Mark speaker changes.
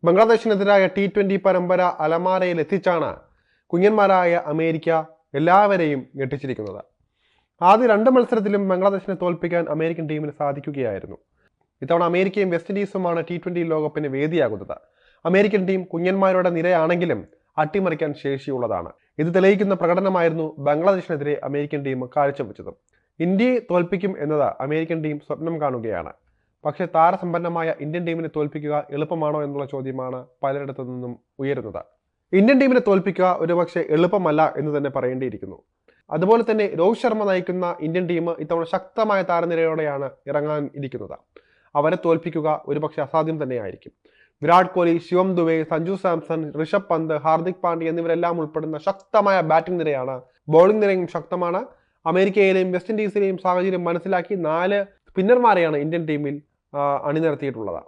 Speaker 1: ബംഗ്ലാദേശിനെതിരായ T20 പരമ്പര അലമാരയിൽ എത്തിച്ചാണ് കുഞ്ഞന്മാരായ America എല്ലാവരെയും ഞെട്ടിച്ചിരിക്കുന്നത്. ആദ്യ 2 മത്സരത്തിലും ബംഗ്ലാദേശിനെ തോൽപ്പിക്കാൻ അമേരിക്കൻ ടീമിന് സാധിക്കുകയായിരുന്നു. ഇത്തവണ അമേരിക്കയും വെസ്റ്റ് ഇൻഡീസുമാണ് T20 ലോകകപ്പിന് വേദിയാകുന്നത്. അമേരിക്കൻ ടീം കുഞ്ഞന്മാരുടെ നിരയാണെങ്കിലും അട്ടിമറിക്കാൻ ശേഷിയുള്ളതാണ്. ഇത് തെളിയിക്കുന്ന പ്രകടനമായിരുന്നു ബംഗ്ലാദേശിനെതിരെ അമേരിക്കൻ ടീം കാഴ്ചവെച്ചത്. ഇന്ത്യയെ തോൽപ്പിക്കും എന്നത് അമേരിക്കൻ ടീം സ്വപ്നം കാണുകയാണ്. പക്ഷേ താരസമ്പന്നമായ ഇന്ത്യൻ ടീമിനെ തോൽപ്പിക്കുക എളുപ്പമാണോ എന്നുള്ള ചോദ്യമാണ് പലരിടത്തു നിന്നും ഉയരുന്നത്. ഇന്ത്യൻ ടീമിനെ തോൽപ്പിക്കുക ഒരുപക്ഷെ എളുപ്പമല്ല എന്ന് തന്നെ പറയേണ്ടിയിരിക്കുന്നു. അതുപോലെ തന്നെ രോഹിത് ശർമ്മ നയിക്കുന്ന ഇന്ത്യൻ ടീം ഇത്തവണ ശക്തമായ താരനിരയോടെയാണ് ഇറങ്ങാൻ ഇരിക്കുന്നത്. അവരെ തോൽപ്പിക്കുക ഒരുപക്ഷെ അസാധ്യം തന്നെയായിരിക്കും. വിരാട് കോഹ്ലി, ശിവം ദുബെ, സഞ്ജു സാംസൺ, ഋഷഭ് പന്ത്, ഹാർദിക് പാണ്ഡ്യ എന്നിവരെല്ലാം ഉൾപ്പെടുന്ന ശക്തമായ ബാറ്റിംഗ് നിരയാണ്. ബോളിംഗ് നിരയും ശക്തമാണ്. അമേരിക്കയിലെയും വെസ്റ്റ് ഇൻഡീസിലെയും സാഹചര്യം മനസ്സിലാക്കി 4 സ്പിന്നർമാരെയാണ് ഇന്ത്യൻ ടീമിൽ അണിനിരത്തിയിട്ടുള്ളത്.